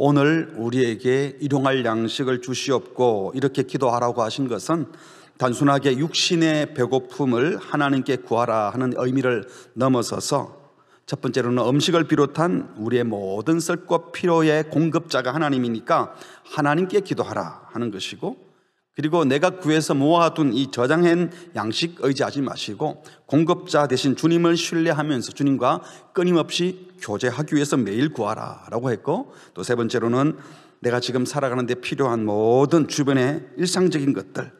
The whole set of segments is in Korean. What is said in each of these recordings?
오늘 우리에게 일용할 양식을 주시옵고 이렇게 기도하라고 하신 것은 단순하게 육신의 배고픔을 하나님께 구하라 하는 의미를 넘어서서 첫 번째로는 음식을 비롯한 우리의 모든 쓸것 필요의 공급자가 하나님이니까 하나님께 기도하라 하는 것이고, 그리고 내가 구해서 모아둔 이 저장한 양식 의지하지 마시고 공급자 대신 주님을 신뢰하면서 주님과 끊임없이 교제하기 위해서 매일 구하라 라고 했고, 또 세 번째로는 내가 지금 살아가는 데 필요한 모든 주변의 일상적인 것들,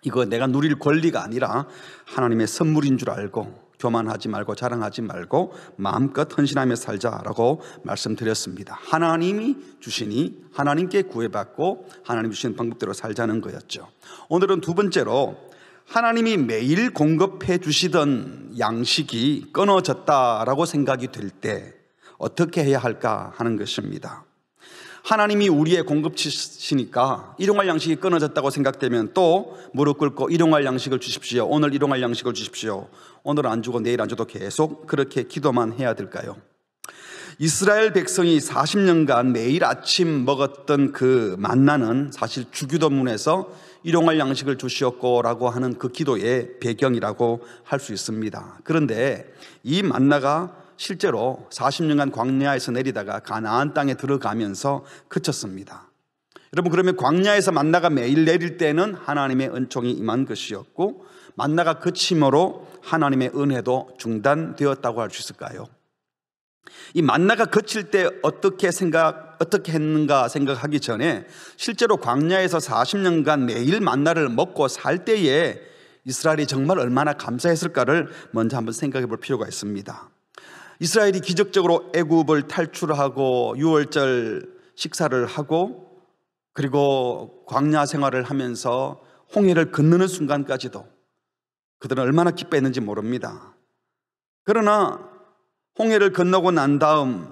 이거 내가 누릴 권리가 아니라 하나님의 선물인 줄 알고 교만하지 말고 자랑하지 말고 마음껏 헌신하며 살자라고 말씀드렸습니다. 하나님이 주시니 하나님께 구해받고 하나님 주시는 방법대로 살자는 거였죠. 오늘은 두 번째로 하나님이 매일 공급해 주시던 양식이 끊어졌다라고 생각이 될 때 어떻게 해야 할까 하는 것입니다. 하나님이 우리의 공급치시니까 일용할 양식이 끊어졌다고 생각되면 또 무릎 꿇고 일용할 양식을 주십시오. 오늘 일용할 양식을 주십시오. 오늘 안 주고 내일 안 줘도 계속 그렇게 기도만 해야 될까요? 이스라엘 백성이 40년간 매일 아침 먹었던 그 만나는 사실 주기도문에서 일용할 양식을 주시옵고 라고 하는 그 기도의 배경이라고 할 수 있습니다. 그런데 이 만나가 실제로 40년간 광야에서 내리다가 가나안 땅에 들어가면서 그쳤습니다. 여러분, 그러면 광야에서 만나가 매일 내릴 때는 하나님의 은총이 임한 것이었고, 만나가 그침으로 하나님의 은혜도 중단되었다고 할 수 있을까요? 이 만나가 그칠 때 어떻게 했는가 생각하기 전에 실제로 광야에서 40년간 매일 만나를 먹고 살 때에 이스라엘이 정말 얼마나 감사했을까를 먼저 한번 생각해 볼 필요가 있습니다. 이스라엘이 기적적으로 애굽을 탈출하고 유월절 식사를 하고 그리고 광야 생활을 하면서 홍해를 건너는 순간까지도 그들은 얼마나 기뻐했는지 모릅니다. 그러나 홍해를 건너고 난 다음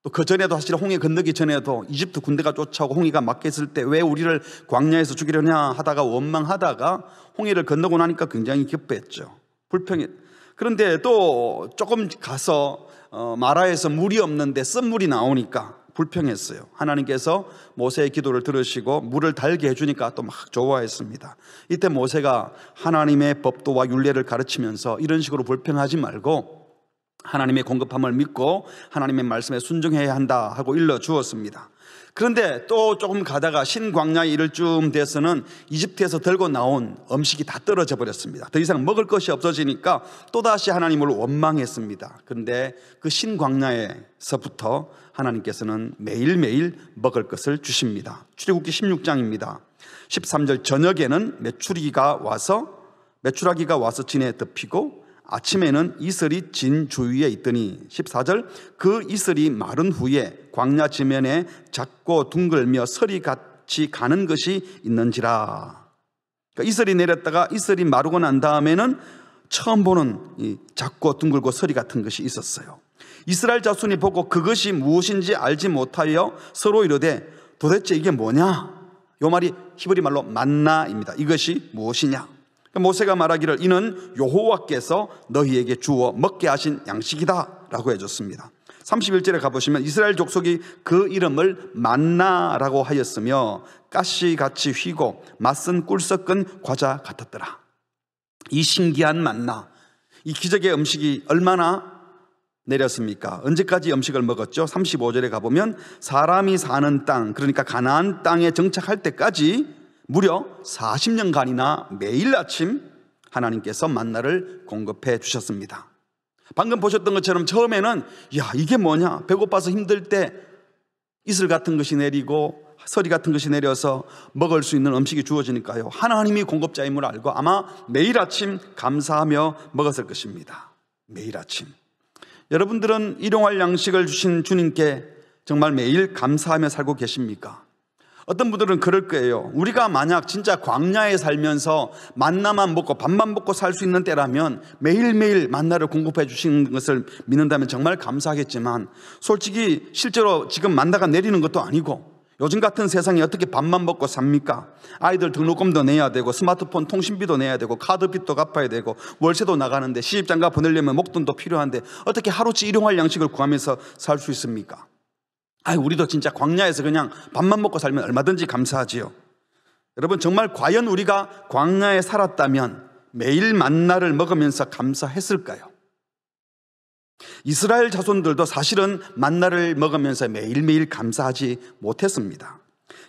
또 그 전에도 사실 홍해 건너기 전에도 이집트 군대가 쫓아오고 홍해가 막혔을 때 왜 우리를 광야에서 죽이려냐 하다가 원망하다가 홍해를 건너고 나니까 굉장히 기뻐했죠. 그런데 또 조금 가서 마라에서 물이 없는데 쓴물이 나오니까 불평했어요. 하나님께서 모세의 기도를 들으시고 물을 달게 해주니까 또 막 좋아했습니다. 이때 모세가 하나님의 법도와 율례를 가르치면서 이런 식으로 불평하지 말고 하나님의 공급함을 믿고 하나님의 말씀에 순종해야 한다 하고 일러주었습니다. 그런데 또 조금 가다가 신광야에 이를 쯤 돼서는 이집트에서 들고 나온 음식이 다 떨어져 버렸습니다. 더 이상 먹을 것이 없어지니까 또다시 하나님을 원망했습니다. 그런데 그 신광야에서부터 하나님께서는 매일매일 먹을 것을 주십니다. 출애굽기 16장입니다. 13절 저녁에는 메추라기가 와서 진에 덮이고 아침에는 이슬이 진 주위에 있더니 14절 그 이슬이 마른 후에 광야 지면에 작고 둥글며 서리같이 가는 것이 있는지라. 그러니까 이슬이 내렸다가 이슬이 마르고 난 다음에는 처음 보는 이 작고 둥글고 서리 같은 것이 있었어요. 이스라엘 자손이 보고 그것이 무엇인지 알지 못하여 서로 이르되 도대체 이게 뭐냐? 이 말이 히브리 말로 만나입니다. 이것이 무엇이냐? 모세가 말하기를 이는 여호와께서 너희에게 주어 먹게 하신 양식이다 라고 해줬습니다. 31절에 가보시면 이스라엘 족속이 그 이름을 만나라고 하였으며 가시같이 휘고 맛은 꿀 섞은 과자 같았더라. 이 신기한 만나, 이 기적의 음식이 얼마나 내렸습니까? 언제까지 음식을 먹었죠? 35절에 가보면 사람이 사는 땅, 그러니까 가나안 땅에 정착할 때까지 무려 40년간이나 매일 아침 하나님께서 만나를 공급해 주셨습니다. 방금 보셨던 것처럼 처음에는 야 이게 뭐냐, 배고파서 힘들 때 이슬 같은 것이 내리고 서리 같은 것이 내려서 먹을 수 있는 음식이 주어지니까요, 하나님이 공급자임을 알고 아마 매일 아침 감사하며 먹었을 것입니다. 매일 아침. 여러분들은 일용할 양식을 주신 주님께 정말 매일 감사하며 살고 계십니까? 어떤 분들은 그럴 거예요. 우리가 만약 진짜 광야에 살면서 만나만 먹고 밥만 먹고 살 수 있는 때라면 매일매일 만나를 공급해 주시는 것을 믿는다면 정말 감사하겠지만, 솔직히 실제로 지금 만나가 내리는 것도 아니고 요즘 같은 세상에 어떻게 밥만 먹고 삽니까? 아이들 등록금도 내야 되고 스마트폰 통신비도 내야 되고 카드빚도 갚아야 되고 월세도 나가는데 시집장가 보내려면 목돈도 필요한데 어떻게 하루치 일용할 양식을 구하면서 살 수 있습니까? 우리도 진짜 광야에서 그냥 밥만 먹고 살면 얼마든지 감사하지요. 여러분, 정말 과연 우리가 광야에 살았다면 매일 만나를 먹으면서 감사했을까요? 이스라엘 자손들도 사실은 만나를 먹으면서 매일매일 감사하지 못했습니다.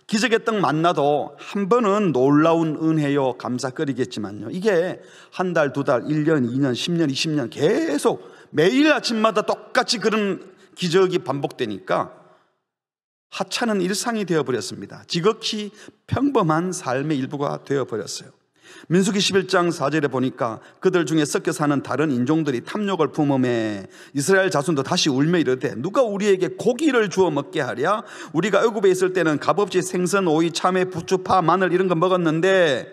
기적의 떡 만나도 한 번은 놀라운 은혜요 감사거리겠지만요, 이게 한 달, 두 달, 1년, 2년, 10년, 20년 계속 매일 아침마다 똑같이 그런 기적이 반복되니까 하찮은 일상이 되어버렸습니다. 지극히 평범한 삶의 일부가 되어버렸어요. 민수기 11장 4절에 보니까 그들 중에 섞여 사는 다른 인종들이 탐욕을 품음에 이스라엘 자손도 다시 울며 이르되 누가 우리에게 고기를 주어 먹게 하랴? 우리가 애굽에 있을 때는 값없이 생선, 오이, 참외, 부추, 파, 마늘 이런 거 먹었는데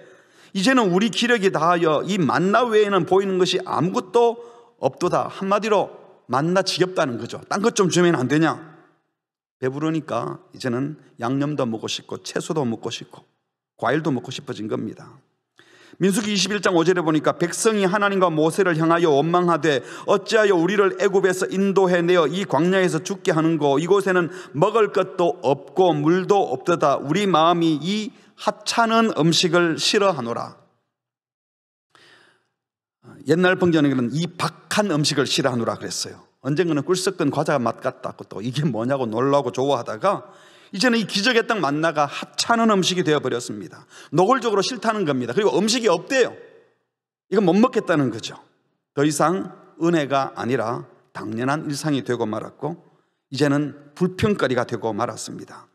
이제는 우리 기력이 다하여 이 만나 외에는 보이는 것이 아무것도 없도다. 한마디로 만나 지겹다는 거죠. 딴 것 좀 주면 안 되냐? 배부르니까 이제는 양념도 먹고 싶고 채소도 먹고 싶고 과일도 먹고 싶어진 겁니다. 민수기 21장 5절에 보니까 백성이 하나님과 모세를 향하여 원망하되 어찌하여 우리를 애굽에서 인도해내어 이 광야에서 죽게 하는고 이곳에는 먹을 것도 없고 물도 없도다. 우리 마음이 이 하찮은 음식을 싫어하노라. 옛날 번역에는 이 박한 음식을 싫어하노라 그랬어요. 언젠가는 꿀 섞은 과자 맛 같다고 또 이게 뭐냐고 놀라고 좋아하다가 이제는 이 기적의 떡 만나가 하찮은 음식이 되어버렸습니다. 노골적으로 싫다는 겁니다. 그리고 음식이 없대요. 이건 못 먹겠다는 거죠. 더 이상 은혜가 아니라 당연한 일상이 되고 말았고 이제는 불평거리가 되고 말았습니다.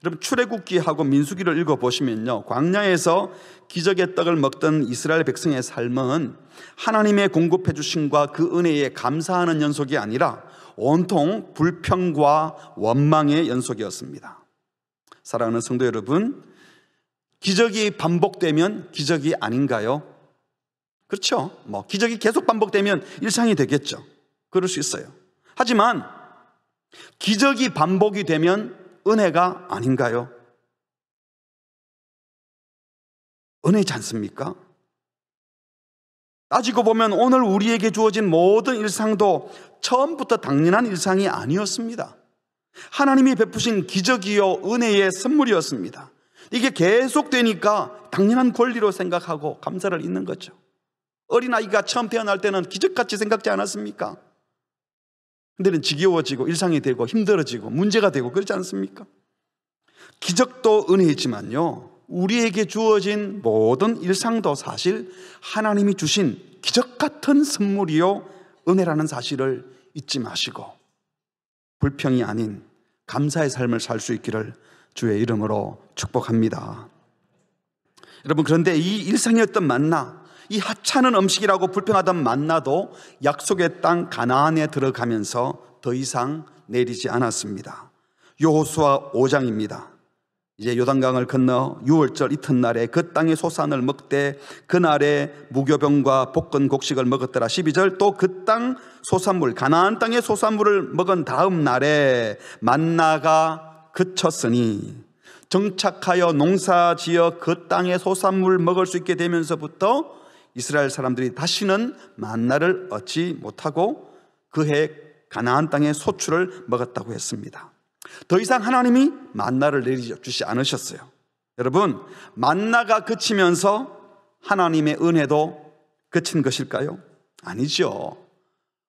여러분, 출애굽기하고 민수기를 읽어보시면요, 광야에서 기적의 떡을 먹던 이스라엘 백성의 삶은 하나님의 공급해 주심과 그 은혜에 감사하는 연속이 아니라 온통 불평과 원망의 연속이었습니다. 사랑하는 성도 여러분, 기적이 반복되면 기적이 아닌가요? 그렇죠. 기적이 계속 반복되면 일상이 되겠죠. 그럴 수 있어요. 하지만 기적이 반복이 되면 은혜가 아닌가요? 은혜지 않습니까? 따지고 보면 오늘 우리에게 주어진 모든 일상도 처음부터 당연한 일상이 아니었습니다. 하나님이 베푸신 기적이요 은혜의 선물이었습니다. 이게 계속되니까 당연한 권리로 생각하고 감사를 잊는 거죠. 어린아이가 처음 태어날 때는 기적같이 생각지 않았습니까? 근데는 지겨워지고 일상이 되고 힘들어지고 문제가 되고 그렇지 않습니까? 기적도 은혜이지만요, 우리에게 주어진 모든 일상도 사실 하나님이 주신 기적 같은 선물이요 은혜라는 사실을 잊지 마시고 불평이 아닌 감사의 삶을 살 수 있기를 주의 이름으로 축복합니다. 여러분, 그런데 이 일상이었던 만나, 이 하찮은 음식이라고 불평하던 만나도 약속의 땅 가나안에 들어가면서 더 이상 내리지 않았습니다. 여호수아 5장입니다. 이제 요단강을 건너 6월절 이튿날에 그 땅의 소산을 먹되 그날에 무교병과 볶은 곡식을 먹었더라. 12절 또 그 땅 소산물 가나안 땅의 소산물을 먹은 다음 날에 만나가 그쳤으니 정착하여 농사지어 그 땅의 소산물 먹을 수 있게 되면서부터 이스라엘 사람들이 다시는 만나를 얻지 못하고 그해 가나안 땅의 소출을 먹었다고 했습니다. 더 이상 하나님이 만나를 내려주지 않으셨어요. 여러분, 만나가 그치면서 하나님의 은혜도 그친 것일까요? 아니죠.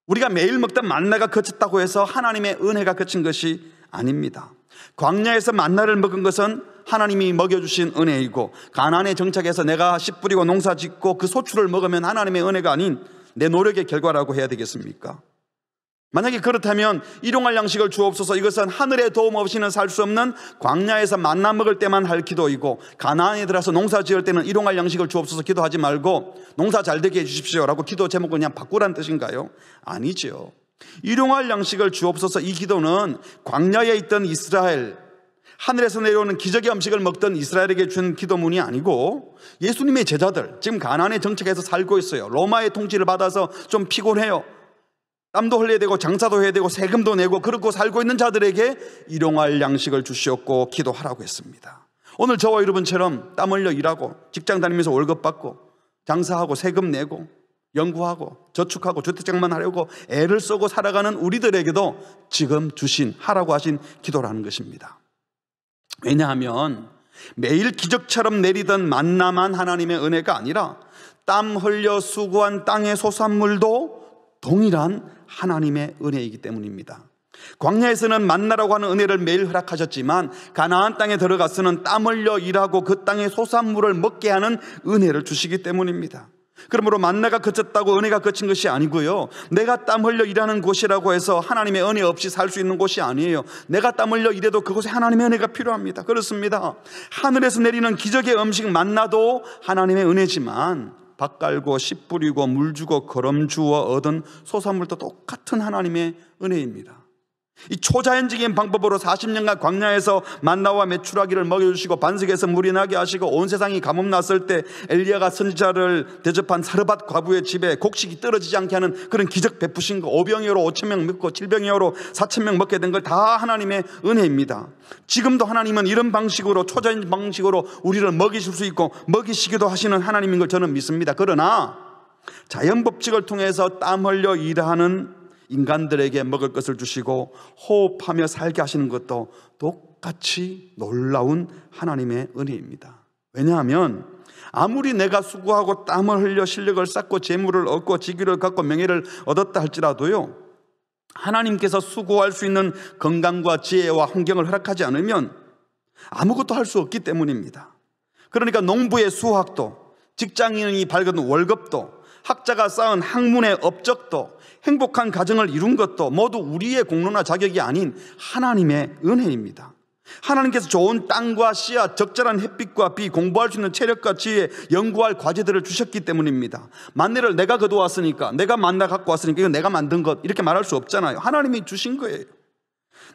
우리가 매일 먹던 만나가 그쳤다고 해서 하나님의 은혜가 그친 것이 아닙니다. 광야에서 만나를 먹은 것은 하나님이 먹여주신 은혜이고 가나안에 정착해서 내가 씨 뿌리고 농사 짓고 그 소출을 먹으면 하나님의 은혜가 아닌 내 노력의 결과라고 해야 되겠습니까? 만약에 그렇다면 일용할 양식을 주옵소서, 이것은 하늘의 도움 없이는 살 수 없는 광야에서 만나 먹을 때만 할 기도이고 가나안에 들어서 농사 지을 때는 일용할 양식을 주옵소서 기도하지 말고 농사 잘 되게 해주십시오라고 기도 제목을 그냥 바꾸라는 뜻인가요? 아니죠. 일용할 양식을 주옵소서, 이 기도는 광야에 있던 이스라엘, 하늘에서 내려오는 기적의 음식을 먹던 이스라엘에게 준 기도문이 아니고 예수님의 제자들, 지금 가나안에 정착해서 살고 있어요. 로마의 통치를 받아서 좀 피곤해요. 땀도 흘려야 되고 장사도 해야 되고 세금도 내고 그렇고 살고 있는 자들에게 일용할 양식을 주시었고 기도하라고 했습니다. 오늘 저와 여러분처럼 땀 흘려 일하고 직장 다니면서 월급 받고 장사하고 세금 내고 연구하고 저축하고 주택장만 하려고 애를 쓰고 살아가는 우리들에게도 지금 주신, 하라고 하신 기도라는 것입니다. 왜냐하면 매일 기적처럼 내리던 만나만 하나님의 은혜가 아니라 땀 흘려 수고한 땅의 소산물도 동일한 하나님의 은혜이기 때문입니다. 광야에서는 만나라고 하는 은혜를 매일 허락하셨지만 가나안 땅에 들어가서는 땀 흘려 일하고 그 땅의 소산물을 먹게 하는 은혜를 주시기 때문입니다. 그러므로 만나가 그쳤다고 은혜가 그친 것이 아니고요, 내가 땀 흘려 일하는 곳이라고 해서 하나님의 은혜 없이 살 수 있는 곳이 아니에요. 내가 땀 흘려 일해도 그곳에 하나님의 은혜가 필요합니다. 그렇습니다. 하늘에서 내리는 기적의 음식 만나도 하나님의 은혜지만 밥 갈고 씨 뿌리고 물 주고 거름 주어 얻은 소산물도 똑같은 하나님의 은혜입니다. 이 초자연적인 방법으로 40년간 광야에서 만나와 메추라기를 먹여주시고 반석에서 물이 나게 하시고 온 세상이 가뭄 났을 때 엘리야가 선지자를 대접한 사르밧 과부의 집에 곡식이 떨어지지 않게 하는 그런 기적 베푸신 거, 5병이어로 5,000명 먹고 7병이어로 4,000명 먹게 된 걸 다 하나님의 은혜입니다. 지금도 하나님은 이런 방식으로, 초자연 방식으로 우리를 먹이실 수 있고 먹이시기도 하시는 하나님인 걸 저는 믿습니다. 그러나 자연 법칙을 통해서 땀 흘려 일하는 인간들에게 먹을 것을 주시고 호흡하며 살게 하시는 것도 똑같이 놀라운 하나님의 은혜입니다. 왜냐하면 아무리 내가 수고하고 땀을 흘려 실력을 쌓고 재물을 얻고 직위를 갖고 명예를 얻었다 할지라도요, 하나님께서 수고할 수 있는 건강과 지혜와 환경을 허락하지 않으면 아무것도 할 수 없기 때문입니다. 그러니까 농부의 수확도, 직장인이 밝은 월급도, 학자가 쌓은 학문의 업적도, 행복한 가정을 이룬 것도 모두 우리의 공로나 자격이 아닌 하나님의 은혜입니다. 하나님께서 좋은 땅과 씨앗, 적절한 햇빛과 비, 공부할 수 있는 체력과 지혜, 연구할 과제들을 주셨기 때문입니다. 만내를 내가 거두었으니까, 내가 만나 갖고 왔으니까 이거 내가 만든 것, 이렇게 말할 수 없잖아요. 하나님이 주신 거예요.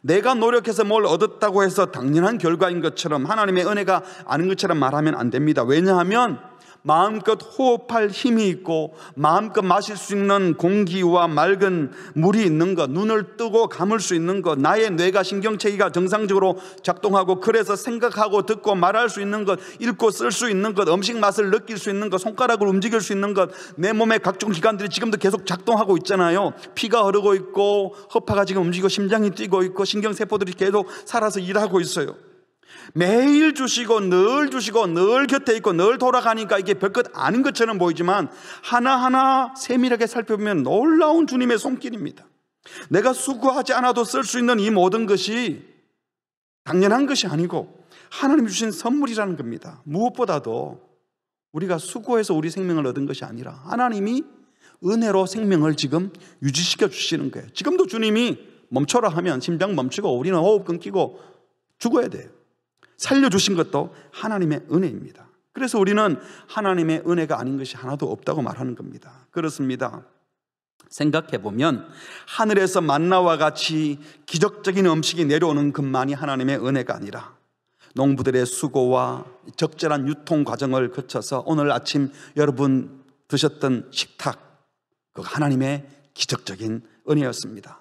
내가 노력해서 뭘 얻었다고 해서 당연한 결과인 것처럼, 하나님의 은혜가 아닌 것처럼 말하면 안 됩니다. 왜냐하면 마음껏 호흡할 힘이 있고 마음껏 마실 수 있는 공기와 맑은 물이 있는 것, 눈을 뜨고 감을 수 있는 것, 나의 뇌가 신경체계가 정상적으로 작동하고 그래서 생각하고 듣고 말할 수 있는 것, 읽고 쓸 수 있는 것, 음식 맛을 느낄 수 있는 것, 손가락을 움직일 수 있는 것, 내 몸의 각종 기관들이 지금도 계속 작동하고 있잖아요. 피가 흐르고 있고 허파가 지금 움직이고 심장이 뛰고 있고 신경세포들이 계속 살아서 일하고 있어요. 매일 주시고 늘 곁에 있고 늘 돌아가니까 이게 별것 아닌 것처럼 보이지만 하나하나 세밀하게 살펴보면 놀라운 주님의 손길입니다. 내가 수고하지 않아도 쓸 수 있는 이 모든 것이 당연한 것이 아니고 하나님 주신 선물이라는 겁니다. 무엇보다도 우리가 수고해서 우리 생명을 얻은 것이 아니라 하나님이 은혜로 생명을 지금 유지시켜 주시는 거예요. 지금도 주님이 멈춰라 하면 심장 멈추고 우리는 호흡 끊기고 죽어야 돼요. 살려주신 것도 하나님의 은혜입니다. 그래서 우리는 하나님의 은혜가 아닌 것이 하나도 없다고 말하는 겁니다. 그렇습니다. 생각해보면 하늘에서 만나와 같이 기적적인 음식이 내려오는 것만이 하나님의 은혜가 아니라 농부들의 수고와 적절한 유통 과정을 거쳐서 오늘 아침 여러분 드셨던 식탁, 그 하나님의 기적적인 은혜였습니다.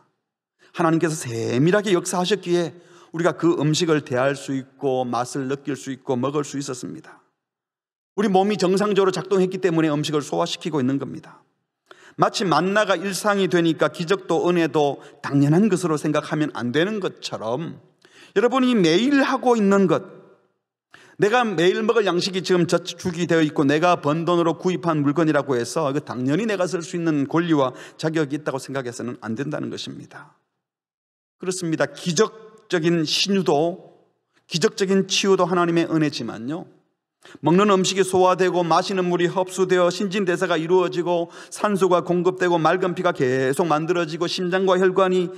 하나님께서 세밀하게 역사하셨기에 우리가 그 음식을 대할 수 있고 맛을 느낄 수 있고 먹을 수 있었습니다. 우리 몸이 정상적으로 작동했기 때문에 음식을 소화시키고 있는 겁니다. 마치 만나가 일상이 되니까 기적도 은혜도 당연한 것으로 생각하면 안 되는 것처럼 여러분이 매일 하고 있는 것, 내가 매일 먹을 양식이 지금 저축이 되어 있고 내가 번 돈으로 구입한 물건이라고 해서 이거 당연히 내가 쓸 수 있는 권리와 자격이 있다고 생각해서는 안 된다는 것입니다. 그렇습니다. 기적적인 신유도, 기적적인 치유도 하나님의 은혜지만요, 먹는 음식이 소화되고 마시는 물이 흡수되어 신진대사가 이루어지고 산소가 공급되고 맑은 피가 계속 만들어지고 심장과 혈관이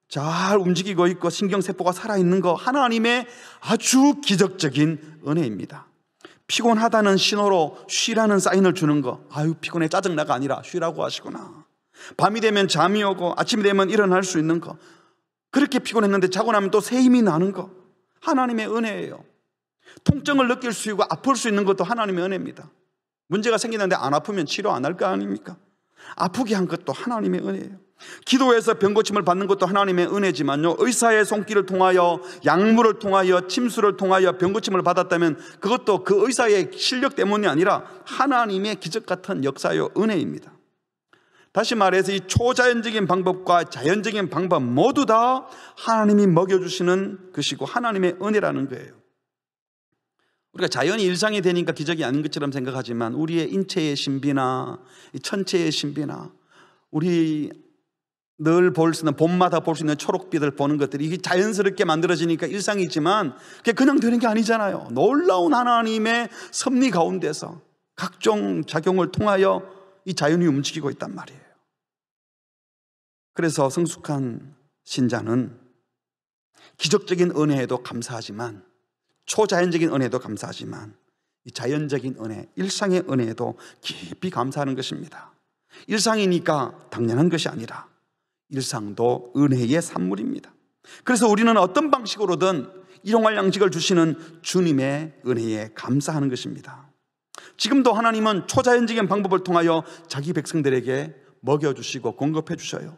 잘 움직이고 있고 신경세포가 살아있는 거, 하나님의 아주 기적적인 은혜입니다. 피곤하다는 신호로 쉬라는 사인을 주는 거, 아유 피곤해 짜증나가 아니라 쉬라고 하시구나. 밤이 되면 잠이 오고 아침이 되면 일어날 수 있는 거, 그렇게 피곤했는데 자고 나면 또 새 힘이 나는 거, 하나님의 은혜예요. 통증을 느낄 수 있고 아플 수 있는 것도 하나님의 은혜입니다. 문제가 생기는데 안 아프면 치료 안 할 거 아닙니까? 아프게 한 것도 하나님의 은혜예요. 기도해서 병고침을 받는 것도 하나님의 은혜지만요, 의사의 손길을 통하여 약물을 통하여 침수를 통하여 병고침을 받았다면 그것도 그 의사의 실력 때문이 아니라 하나님의 기적 같은 역사요, 은혜입니다. 다시 말해서 이 초자연적인 방법과 자연적인 방법 모두 다 하나님이 먹여주시는 것이고 하나님의 은혜라는 거예요. 우리가 자연이 일상이 되니까 기적이 아닌 것처럼 생각하지만 우리의 인체의 신비나 이 천체의 신비나 우리 늘 볼 수 있는, 봄마다 볼 수 있는 초록빛을 보는 것들이 이게 자연스럽게 만들어지니까 일상이지만 그게 그냥 되는 게 아니잖아요. 놀라운 하나님의 섭리 가운데서 각종 작용을 통하여 이 자연이 움직이고 있단 말이에요. 그래서 성숙한 신자는 기적적인 은혜에도 감사하지만, 초자연적인 은혜에도 감사하지만 이 자연적인 은혜, 일상의 은혜에도 깊이 감사하는 것입니다. 일상이니까 당연한 것이 아니라 일상도 은혜의 산물입니다. 그래서 우리는 어떤 방식으로든 일용할 양식을 주시는 주님의 은혜에 감사하는 것입니다. 지금도 하나님은 초자연적인 방법을 통하여 자기 백성들에게 먹여주시고 공급해 주셔요.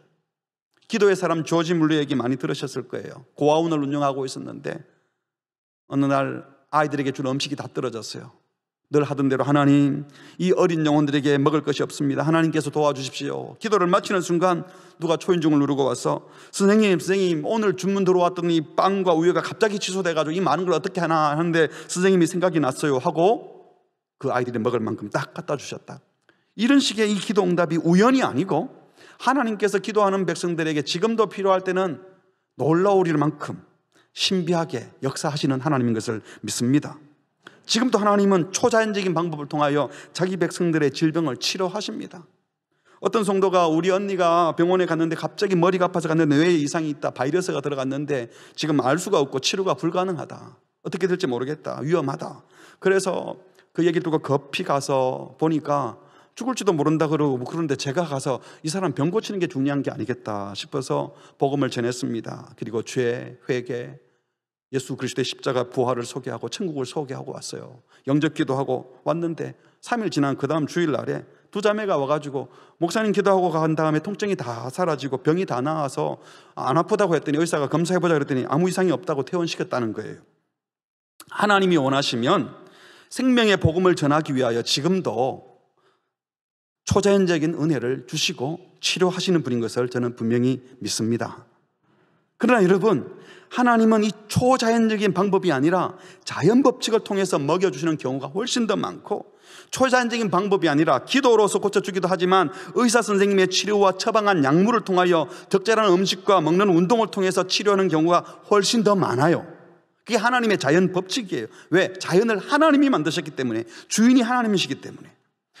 기도의 사람 조지 물러 얘기 많이 들으셨을 거예요. 고아원을 운영하고 있었는데 어느 날 아이들에게 준 음식이 다 떨어졌어요. 늘 하던 대로 하나님, 이 어린 영혼들에게 먹을 것이 없습니다. 하나님께서 도와주십시오. 기도를 마치는 순간 누가 초인종을 누르고 와서 선생님 오늘 주문 들어왔더니 빵과 우유가 갑자기 취소돼가지고 이 많은 걸 어떻게 하나 하는데 선생님이 생각이 났어요 하고 그 아이들이 먹을 만큼 딱 갖다 주셨다. 이런 식의 이 기도 응답이 우연이 아니고 하나님께서 기도하는 백성들에게 지금도 필요할 때는 놀라우릴 만큼 신비하게 역사하시는 하나님인 것을 믿습니다. 지금도 하나님은 초자연적인 방법을 통하여 자기 백성들의 질병을 치료하십니다. 어떤 성도가 우리 언니가 병원에 갔는데 갑자기 머리가 아파서 갔는데 뇌에 이상이 있다, 바이러스가 들어갔는데 지금 알 수가 없고 치료가 불가능하다, 어떻게 될지 모르겠다, 위험하다. 그래서 그 얘기를 듣고 급히 가서 보니까 죽을지도 모른다 그러고 그런데 제가 가서 이 사람 병 고치는 게 중요한 게 아니겠다 싶어서 복음을 전했습니다. 그리고 죄, 회개, 예수 그리스도의 십자가 부활을 소개하고 천국을 소개하고 왔어요. 영접기도하고 왔는데 3일 지난 그 다음 주일날에 두 자매가 와가지고 목사님 기도하고 간 다음에 통증이 다 사라지고 병이 다 나아서 안 아프다고 했더니 의사가 검사해보자 그랬더니 아무 이상이 없다고 퇴원시켰다는 거예요. 하나님이 원하시면 생명의 복음을 전하기 위하여 지금도 초자연적인 은혜를 주시고 치료하시는 분인 것을 저는 분명히 믿습니다. 그러나 여러분, 하나님은 이 초자연적인 방법이 아니라 자연 법칙을 통해서 먹여주시는 경우가 훨씬 더 많고, 초자연적인 방법이 아니라 기도로서 고쳐주기도 하지만 의사 선생님의 치료와 처방한 약물을 통하여 적절한 음식과 먹는 운동을 통해서 치료하는 경우가 훨씬 더 많아요. 그게 하나님의 자연 법칙이에요. 왜? 자연을 하나님이 만드셨기 때문에, 주인이 하나님이시기 때문에.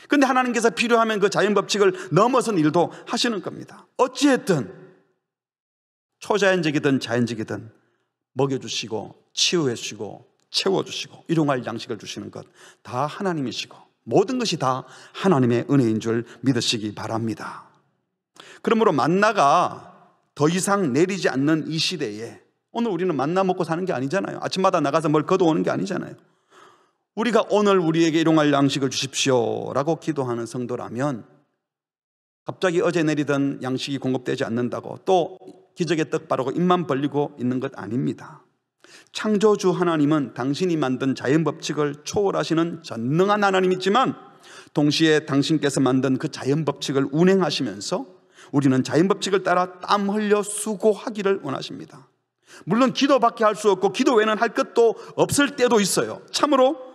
그런데 하나님께서 필요하면 그 자연 법칙을 넘어선 일도 하시는 겁니다. 어찌했든 초자연적이든 자연적이든 먹여주시고 치유해주시고 채워주시고 일용할 양식을 주시는 것 다 하나님이시고 모든 것이 다 하나님의 은혜인 줄 믿으시기 바랍니다. 그러므로 만나가 더 이상 내리지 않는 이 시대에, 오늘 우리는 만나 먹고 사는 게 아니잖아요. 아침마다 나가서 뭘 거둬오는 게 아니잖아요. 우리가 오늘 우리에게 일용할 양식을 주십시오 라고 기도하는 성도라면 갑자기 어제 내리던 양식이 공급되지 않는다고 또 기적의 떡 바르고 입만 벌리고 있는 것 아닙니다. 창조주 하나님은 당신이 만든 자연 법칙을 초월하시는 전능한 하나님이지만 동시에 당신께서 만든 그 자연 법칙을 운행하시면서 우리는 자연 법칙을 따라 땀 흘려 수고하기를 원하십니다. 물론 기도밖에 할 수 없고 기도 외에는 할 것도 없을 때도 있어요. 참으로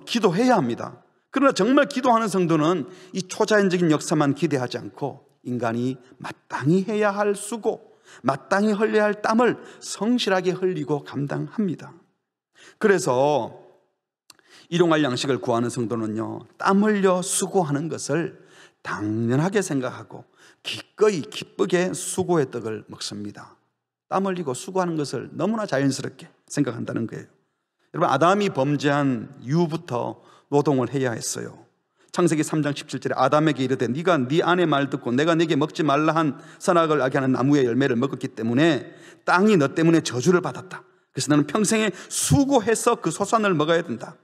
기도해야 합니다. 그러나 정말 기도하는 성도는 이 초자연적인 역사만 기대하지 않고 인간이 마땅히 해야 할 수고, 마땅히 흘려야 할 땀을 성실하게 흘리고 감당합니다. 그래서 일용할 양식을 구하는 성도는요, 땀 흘려 수고하는 것을 당연하게 생각하고 기꺼이 기쁘게 수고의 떡을 먹습니다. 땀 흘리고 수고하는 것을 너무나 자연스럽게 생각한다는 거예요. 여러분, 아담이 범죄한 이후부터 노동을 해야 했어요. 창세기 3장 17절에 아담에게 이르되 네가 네 아내 말 듣고 내가 네게 먹지 말라 한 선악을 알게 하는 나무의 열매를 먹었기 때문에 땅이 너 때문에 저주를 받았다. 그래서 너는 평생에 수고해서 그 소산을 먹어야 된다.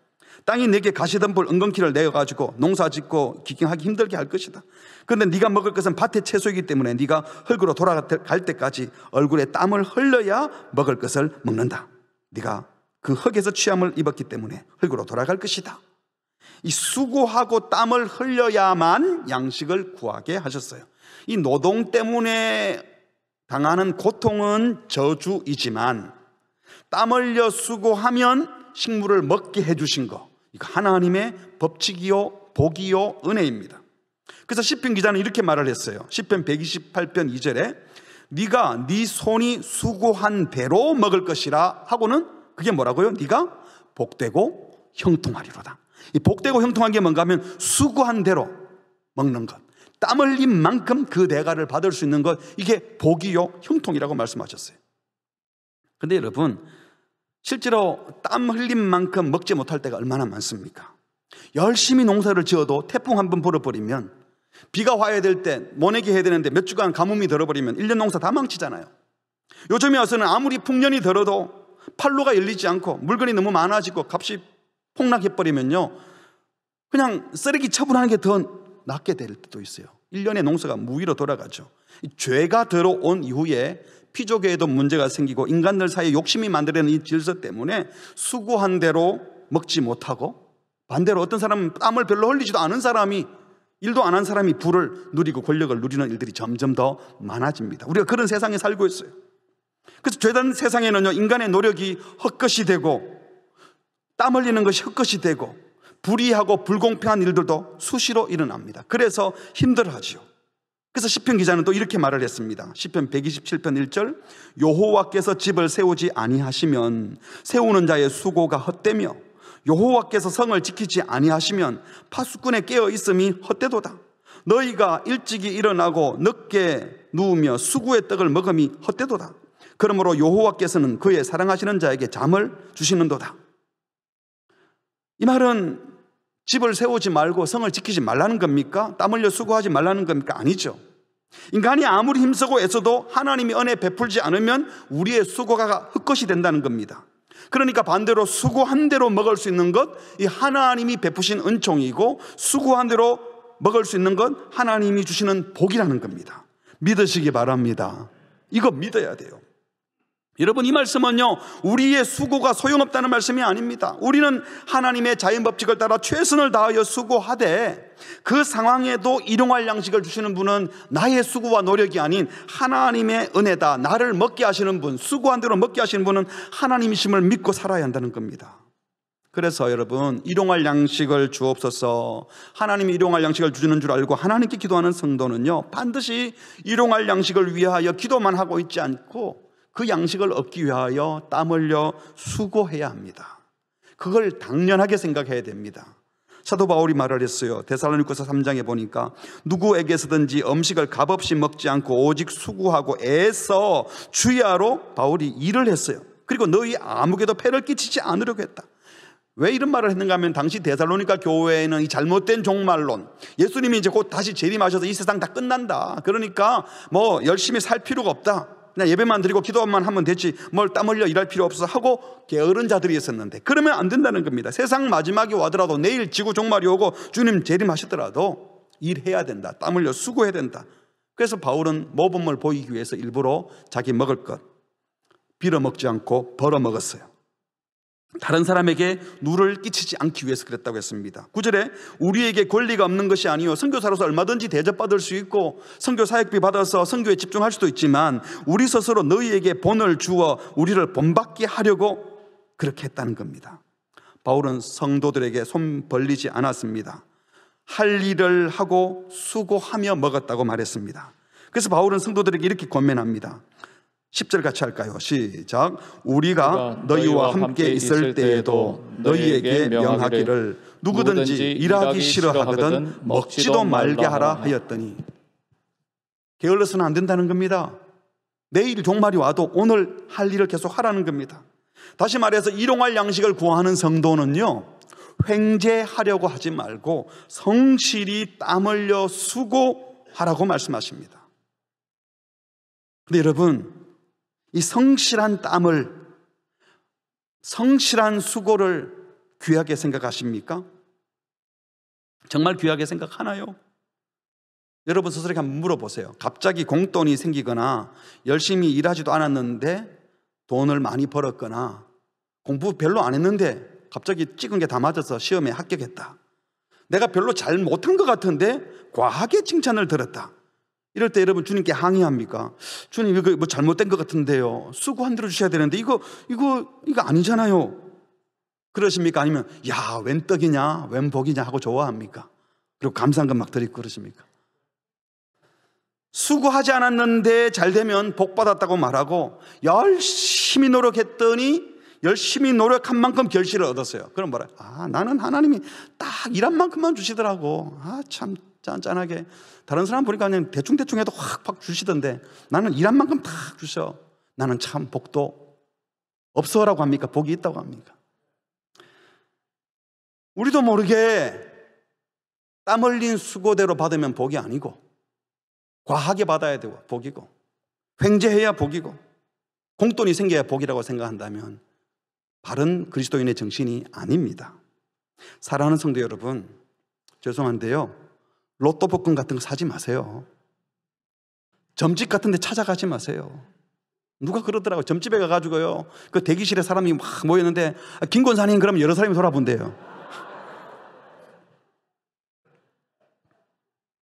땅이 네게 가시덤불 은근키를 내어가지고 농사짓고 기경하기 힘들게 할 것이다. 그런데 네가 먹을 것은 밭의 채소이기 때문에 네가 흙으로 돌아갈 때까지 얼굴에 땀을 흘려야 먹을 것을 먹는다. 네가 그 흙에서 취함을 입었기 때문에 흙으로 돌아갈 것이다. 이 수고하고 땀을 흘려야만 양식을 구하게 하셨어요. 이 노동 때문에 당하는 고통은 저주이지만 땀 흘려 수고하면 식물을 먹게 해주신 거, 이거 하나님의 법칙이요 복이요 은혜입니다. 그래서 시편 기자는 이렇게 말을 했어요. 시편 128편 2절에 네가 네 손이 수고한 대로 먹을 것이라 하고는, 그게 뭐라고요? 네가 복되고 형통하리로다. 이 복되고 형통한 게 뭔가 하면 수고한 대로 먹는 것, 땀 흘린 만큼 그 대가를 받을 수 있는 것, 이게 복이요 형통이라고 말씀하셨어요. 근데 여러분, 실제로 땀 흘린 만큼 먹지 못할 때가 얼마나 많습니까? 열심히 농사를 지어도 태풍 한 번 불어버리면, 비가 와야 될 때 모내기 해야 되는데 몇 주간 가뭄이 들어버리면 1년 농사 다 망치잖아요. 요즘에 와서는 아무리 풍년이 들어도 판로가 열리지 않고 물건이 너무 많아지고 값이 폭락해버리면요, 그냥 쓰레기 처분하는 게 더 낫게 될 때도 있어요. 1년의 농사가 무위로 돌아가죠. 죄가 들어온 이후에 피조계에도 문제가 생기고 인간들 사이에 욕심이 만들어낸 이 질서 때문에 수고한 대로 먹지 못하고, 반대로 어떤 사람은 땀을 별로 흘리지도 않은 사람이, 일도 안 한 사람이 부를 누리고 권력을 누리는 일들이 점점 더 많아집니다. 우리가 그런 세상에 살고 있어요. 그래서 죄된 세상에는요, 인간의 노력이 헛것이 되고 땀 흘리는 것이 헛것이 되고 불의하고 불공평한 일들도 수시로 일어납니다. 그래서 힘들어하지요. 그래서 시편 기자는 또 이렇게 말을 했습니다. 시편 127편 1절, 여호와께서 집을 세우지 아니하시면 세우는 자의 수고가 헛되며 여호와께서 성을 지키지 아니하시면 파수꾼의 깨어 있음이 헛되도다. 너희가 일찍이 일어나고 늦게 누우며 수구의 떡을 먹음이 헛되도다. 그러므로 여호와께서는 그의 사랑하시는 자에게 잠을 주시는도다. 이 말은 집을 세우지 말고 성을 지키지 말라는 겁니까? 땀 흘려 수고하지 말라는 겁니까? 아니죠. 인간이 아무리 힘쓰고 애써도 하나님이 은혜 베풀지 않으면 우리의 수고가 헛것이 된다는 겁니다. 그러니까 반대로 수고한 대로 먹을 수 있는 것, 이 하나님이 베푸신 은총이고, 수고한 대로 먹을 수 있는 것 하나님이 주시는 복이라는 겁니다. 믿으시기 바랍니다. 이거 믿어야 돼요. 여러분, 이 말씀은요, 우리의 수고가 소용없다는 말씀이 아닙니다. 우리는 하나님의 자연법칙을 따라 최선을 다하여 수고하되, 그 상황에도 일용할 양식을 주시는 분은 나의 수고와 노력이 아닌 하나님의 은혜다. 나를 먹게 하시는 분, 수고한 대로 먹게 하시는 분은 하나님이심을 믿고 살아야 한다는 겁니다. 그래서 여러분, 일용할 양식을 주옵소서. 하나님이 일용할 양식을 주시는 줄 알고 하나님께 기도하는 성도는요, 반드시 일용할 양식을 위하여 기도만 하고 있지 않고 그 양식을 얻기 위하여 땀 흘려 수고해야 합니다. 그걸 당연하게 생각해야 됩니다. 사도 바울이 말을 했어요. 데살로니가서 3장에 보니까 누구에게서든지 음식을 값없이 먹지 않고 오직 수고하고 애써 주야로 바울이 일을 했어요. 그리고 너희 아무개도 폐를 끼치지 않으려고 했다. 왜 이런 말을 했는가 하면, 당시 데살로니가 교회에는 이 잘못된 종말론, 예수님이 이제 곧 다시 재림하셔서 이 세상 다 끝난다, 그러니까 뭐 열심히 살 필요가 없다, 그냥 예배만 드리고 기도만 하면 되지 뭘 땀 흘려 일할 필요 없어서 하고 게으른 자들이 있었는데, 그러면 안 된다는 겁니다. 세상 마지막이 와더라도, 내일 지구 종말이 오고 주님 재림하시더라도 일해야 된다. 땀 흘려 수고해야 된다. 그래서 바울은 모범을 보이기 위해서 일부러 자기 먹을 것 빌어먹지 않고 벌어먹었어요. 다른 사람에게 누를 끼치지 않기 위해서 그랬다고 했습니다. 9절에 우리에게 권리가 없는 것이 아니요, 선교사로서 얼마든지 대접받을 수 있고 선교 사역비 받아서 선교에 집중할 수도 있지만, 우리 스스로 너희에게 본을 주어 우리를 본받게 하려고 그렇게 했다는 겁니다. 바울은 성도들에게 손 벌리지 않았습니다. 할 일을 하고 수고하며 먹었다고 말했습니다. 그래서 바울은 성도들에게 이렇게 권면합니다. 10절 같이 할까요? 시작. 우리가 너희와 함께 있을 때에도 너희에게 명하기를 누구든지 일하기 싫어하거든 먹지도 말게 하라 하였더니, 게을러서는 안 된다는 겁니다. 내일 종말이 와도 오늘 할 일을 계속 하라는 겁니다. 다시 말해서 일용할 양식을 구하는 성도는요, 횡재하려고 하지 말고 성실히 땀 흘려 수고하라고 말씀하십니다. 근데 여러분, 이 성실한 땀을, 성실한 수고를 귀하게 생각하십니까? 정말 귀하게 생각하나요? 여러분 스스로에게 한번 물어보세요. 갑자기 공돈이 생기거나 열심히 일하지도 않았는데 돈을 많이 벌었거나 공부 별로 안 했는데 갑자기 찍은 게 다 맞아서 시험에 합격했다. 내가 별로 잘 못한 것 같은데 과하게 칭찬을 들었다. 이럴 때 여러분 주님께 항의합니까? 주님 이거 뭐 잘못된 것 같은데요. 수고한 대로 주셔야 되는데 이거 아니잖아요. 그러십니까? 아니면 야, 웬 떡이냐, 웬 복이냐 하고 좋아합니까? 그리고 감사한금 막 드리고 그러십니까? 수고하지 않았는데 잘 되면 복 받았다고 말하고 열심히 노력했더니 열심히 노력한 만큼 결실을 얻었어요. 그럼 뭐라? 나는 하나님이 딱 일한 만큼만 주시더라고. 참 짠짠하게. 다른 사람 보니까 그냥 대충대충 해도 확 주시던데 나는 일한 만큼 딱 주셔. 나는 참 복도 없어라고 합니까? 복이 있다고 합니까? 우리도 모르게 땀 흘린 수고대로 받으면 복이 아니고 과하게 받아야 되고 복이고 횡재해야 복이고 공돈이 생겨야 복이라고 생각한다면 바른 그리스도인의 정신이 아닙니다. 사랑하는 성도 여러분, 죄송한데요, 로또 복권 같은 거 사지 마세요. 점집 같은 데 찾아가지 마세요. 누가 그러더라고요. 점집에 가가지고요, 그 대기실에 사람이 막 모였는데 김 권사님 그러면 여러 사람이 돌아본대요.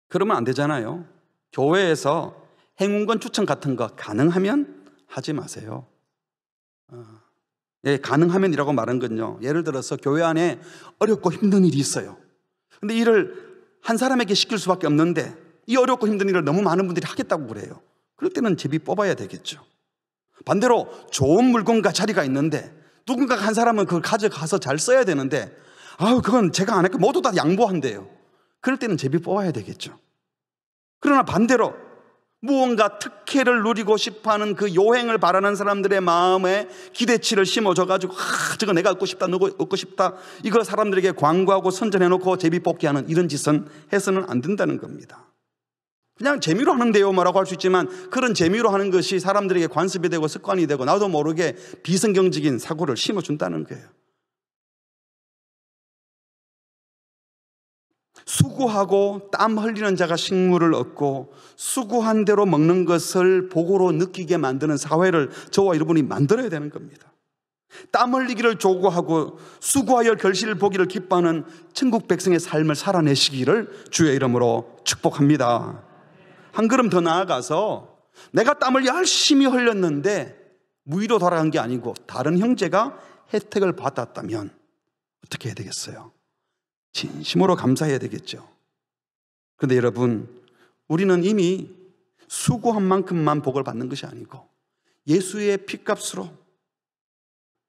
그러면 안 되잖아요. 교회에서 행운권 추천 같은 거 가능하면 하지 마세요. 가능하면이라고 말한 건요, 예를 들어서 교회 안에 어렵고 힘든 일이 있어요. 근데 일을 한 사람에게 시킬 수밖에 없는데 이 어렵고 힘든 일을 너무 많은 분들이 하겠다고 그래요. 그럴 때는 제비 뽑아야 되겠죠. 반대로 좋은 물건과 자리가 있는데 누군가 한 사람은 그걸 가져가서 잘 써야 되는데 그건 제가 안 할까 모두 다 양보한대요. 그럴 때는 제비 뽑아야 되겠죠. 그러나 반대로 무언가 특혜를 누리고 싶어하는 그 요행을 바라는 사람들의 마음에 기대치를 심어줘가지고 저거 내가 얻고 싶다, 누구 얻고 싶다, 이거 사람들에게 광고하고 선전해놓고 제비 뽑기 하는 이런 짓은 해서는 안 된다는 겁니다. 그냥 재미로 하는데요 뭐라고 할 수 있지만 그런 재미로 하는 것이 사람들에게 관습이 되고 습관이 되고 나도 모르게 비성경적인 사고를 심어준다는 거예요. 수고하고 땀 흘리는 자가 식물을 얻고 수고한 대로 먹는 것을 복으로 느끼게 만드는 사회를 저와 여러분이 만들어야 되는 겁니다. 땀 흘리기를 조구하고 수고하여 결실을 보기를 기뻐하는 천국 백성의 삶을 살아내시기를 주의 이름으로 축복합니다. 한 걸음 더 나아가서 내가 땀을 열심히 흘렸는데 무의로 돌아간 게 아니고 다른 형제가 혜택을 받았다면 어떻게 해야 되겠어요? 진심으로 감사해야 되겠죠. 그런데 여러분, 우리는 이미 수고한 만큼만 복을 받는 것이 아니고 예수의 피값으로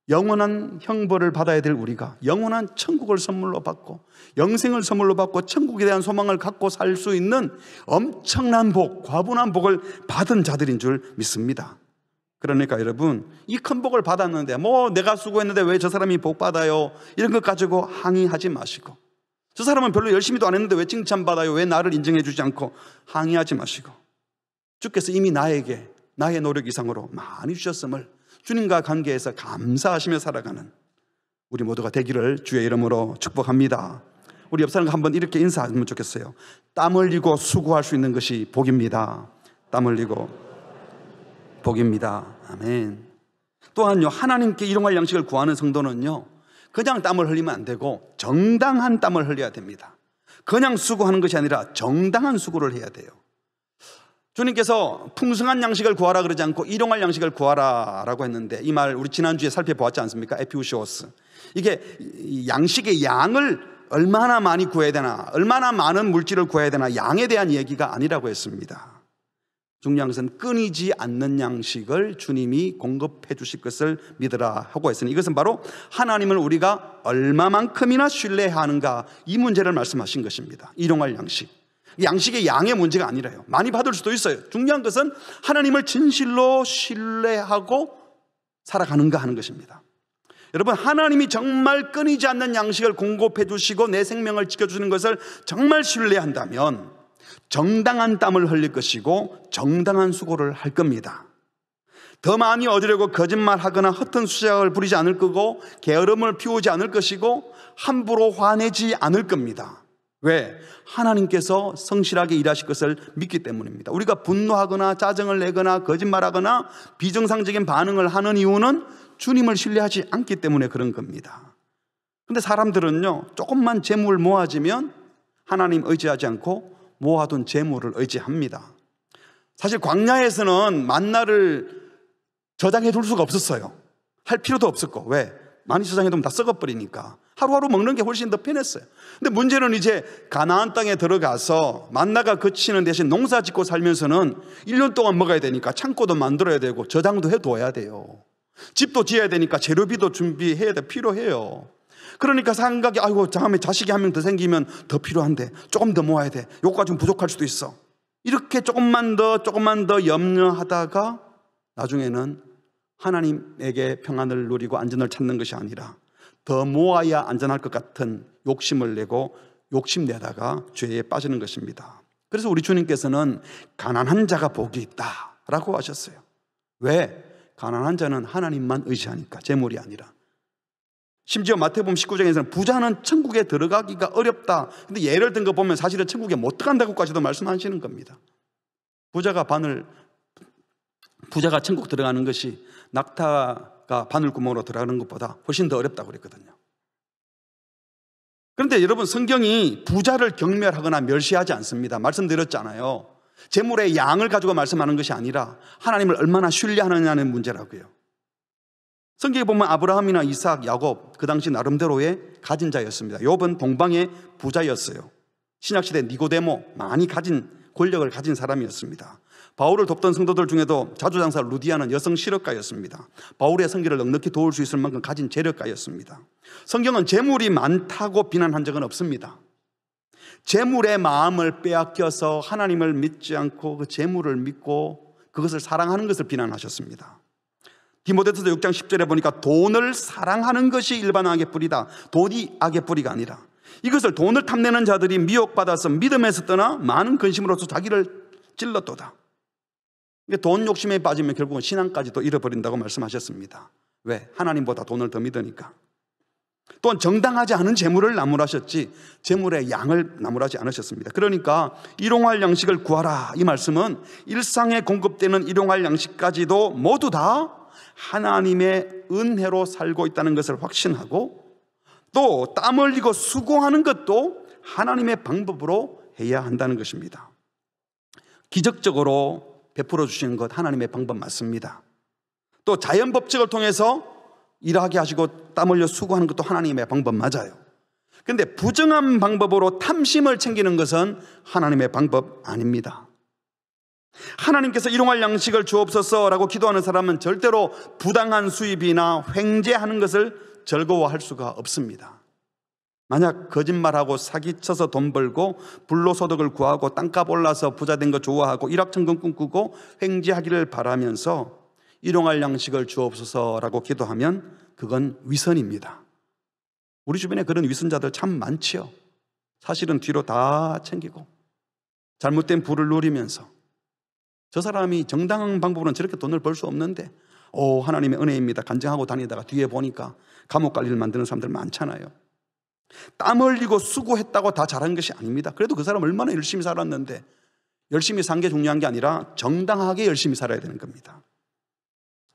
영원한 형벌을 받아야 될 우리가 영원한 천국을 선물로 받고 영생을 선물로 받고 천국에 대한 소망을 갖고 살 수 있는 엄청난 복, 과분한 복을 받은 자들인 줄 믿습니다. 그러니까 여러분, 이 큰 복을 받았는데 내가 수고했는데 왜 저 사람이 복 받아요, 이런 것 가지고 항의하지 마시고, 저 사람은 별로 열심히도 안 했는데 왜 칭찬받아요, 왜 나를 인정해 주지 않고, 항의하지 마시고 주께서 이미 나에게 나의 노력 이상으로 많이 주셨음을 주님과 관계에서 감사하시며 살아가는 우리 모두가 되기를 주의 이름으로 축복합니다. 우리 옆 사람과 한번 이렇게 인사하면 좋겠어요. 땀 흘리고 수고할 수 있는 것이 복입니다. 땀 흘리고 복입니다. 아멘. 또한요, 하나님께 일용할 양식을 구하는 성도는요, 그냥 땀을 흘리면 안 되고 정당한 땀을 흘려야 됩니다. 그냥 수고하는 것이 아니라 정당한 수고를 해야 돼요. 주님께서 풍성한 양식을 구하라 그러지 않고 일용할 양식을 구하라 라고 했는데, 이 말 우리 지난주에 살펴보았지 않습니까? 에피우시오스. 이게 양식의 양을 얼마나 많이 구해야 되나, 얼마나 많은 물질을 구해야 되나, 양에 대한 얘기가 아니라고 했습니다. 중요한 것은 끊이지 않는 양식을 주님이 공급해 주실 것을 믿으라 하고 했으니, 이것은 바로 하나님을 우리가 얼마만큼이나 신뢰하는가, 이 문제를 말씀하신 것입니다. 일용할 양식, 양식의 양의 문제가 아니라요. 많이 받을 수도 있어요. 중요한 것은 하나님을 진실로 신뢰하고 살아가는가 하는 것입니다. 여러분, 하나님이 정말 끊이지 않는 양식을 공급해 주시고 내 생명을 지켜주는 것을 정말 신뢰한다면 정당한 땀을 흘릴 것이고 정당한 수고를 할 겁니다. 더 많이 얻으려고 거짓말하거나 허튼 수작을 부리지 않을 거고 게으름을 피우지 않을 것이고 함부로 화내지 않을 겁니다. 왜? 하나님께서 성실하게 일하실 것을 믿기 때문입니다. 우리가 분노하거나 짜증을 내거나 거짓말하거나 비정상적인 반응을 하는 이유는 주님을 신뢰하지 않기 때문에 그런 겁니다. 그런데 사람들은요, 조금만 재물 모아지면 하나님 의지하지 않고 모아둔 재물을 의지합니다. 사실 광야에서는 만나를 저장해 둘 수가 없었어요. 할 필요도 없었고. 왜? 많이 저장해 두면 다 썩어버리니까 하루하루 먹는 게 훨씬 더 편했어요. 근데 문제는 이제 가나안 땅에 들어가서 만나가 그치는 대신 농사 짓고 살면서는 1년 동안 먹어야 되니까 창고도 만들어야 되고 저장도 해둬야 돼요. 집도 지어야 되니까 재료비도 준비해야 돼. 필요해요. 그러니까 생각이 아이고 다음에 자식이 한 명 더 생기면 더 필요한데 조금 더 모아야 돼. 요거가 좀 부족할 수도 있어. 이렇게 조금만 더 염려하다가 나중에는 하나님에게 평안을 누리고 안전을 찾는 것이 아니라 더 모아야 안전할 것 같은 욕심을 내고 욕심내다가 죄에 빠지는 것입니다. 그래서 우리 주님께서는 가난한 자가 복이 있다라고 하셨어요. 왜? 가난한 자는 하나님만 의지하니까, 재물이 아니라. 심지어 마태복음 19장에서는 부자는 천국에 들어가기가 어렵다. 근데 예를 든 거 보면 사실은 천국에 못 들어간다고까지도 말씀하시는 겁니다. 부자가 천국 들어가는 것이 낙타가 바늘구멍으로 들어가는 것보다 훨씬 더 어렵다고 그랬거든요. 그런데 여러분, 성경이 부자를 경멸하거나 멸시하지 않습니다. 말씀드렸잖아요. 재물의 양을 가지고 말씀하는 것이 아니라 하나님을 얼마나 신뢰하느냐는 문제라고요. 성경에 보면 아브라함이나 이삭, 야곱, 그 당시 나름대로의 가진 자였습니다. 욥은 동방의 부자였어요. 신약시대 니고데모, 많이 가진 권력을 가진 사람이었습니다. 바울을 돕던 성도들 중에도 자주장사 루디아는 여성 실업가였습니다. 바울의 선교를 넉넉히 도울 수 있을 만큼 가진 재력가였습니다. 성경은 재물이 많다고 비난한 적은 없습니다. 재물의 마음을 빼앗겨서 하나님을 믿지 않고 그 재물을 믿고 그것을 사랑하는 것을 비난하셨습니다. 디모데후서 6장 10절에 보니까 돈을 사랑하는 것이 일반 악의 뿌리다. 돈이 악의 뿌리가 아니라 이것을 돈을 탐내는 자들이 미혹받아서 믿음에서 떠나 많은 근심으로서 자기를 찔렀도다. 돈 욕심에 빠지면 결국은 신앙까지도 잃어버린다고 말씀하셨습니다. 왜? 하나님보다 돈을 더 믿으니까. 또한 정당하지 않은 재물을 나무라셨지 재물의 양을 나무라지 않으셨습니다. 그러니까 일용할 양식을 구하라, 이 말씀은 일상에 공급되는 일용할 양식까지도 모두 다 하나님의 은혜로 살고 있다는 것을 확신하고, 또 땀 흘리고 수고하는 것도 하나님의 방법으로 해야 한다는 것입니다. 기적적으로 베풀어 주시는 것 하나님의 방법 맞습니다. 또 자연 법칙을 통해서 일하게 하시고 땀 흘려 수고하는 것도 하나님의 방법 맞아요. 그런데 부정한 방법으로 탐심을 챙기는 것은 하나님의 방법 아닙니다. 하나님께서 일용할 양식을 주옵소서라고 기도하는 사람은 절대로 부당한 수입이나 횡재하는 것을 즐거워할 수가 없습니다. 만약 거짓말하고 사기쳐서 돈 벌고 불로소득을 구하고 땅값 올라서 부자된 거 좋아하고 일확천금 꿈꾸고 횡재하기를 바라면서 일용할 양식을 주옵소서라고 기도하면 그건 위선입니다. 우리 주변에 그런 위선자들 참 많지요. 사실은 뒤로 다 챙기고 잘못된 부를 누리면서 저 사람이 정당한 방법으로는 저렇게 돈을 벌 수 없는데 하나님의 은혜입니다 간증하고 다니다가 뒤에 보니까 감옥 갈 일을 만드는 사람들 많잖아요. 땀 흘리고 수고했다고 다 잘한 것이 아닙니다. 그래도 그 사람 얼마나 열심히 살았는데, 열심히 산 게 중요한 게 아니라 정당하게 열심히 살아야 되는 겁니다.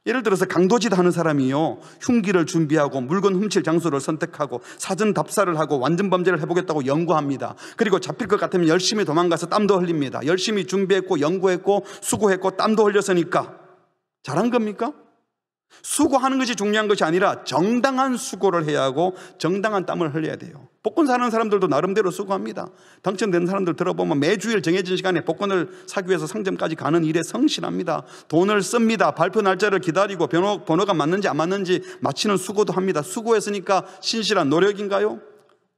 예를 들어서 강도짓 하는 사람이요, 흉기를 준비하고 물건 훔칠 장소를 선택하고 사전 답사를 하고 완전 범죄를 해보겠다고 연구합니다. 그리고 잡힐 것 같으면 열심히 도망가서 땀도 흘립니다. 열심히 준비했고 연구했고 수고했고 땀도 흘렸으니까 잘한 겁니까? 수고하는 것이 중요한 것이 아니라 정당한 수고를 해야 하고 정당한 땀을 흘려야 돼요. 복권 사는 사람들도 나름대로 수고합니다. 당첨된 사람들 들어보면 매주일 정해진 시간에 복권을 사기 위해서 상점까지 가는 일에 성실합니다. 돈을 씁니다. 발표 날짜를 기다리고 번호가 맞는지 안 맞는지 맞히는 수고도 합니다. 수고했으니까 신실한 노력인가요?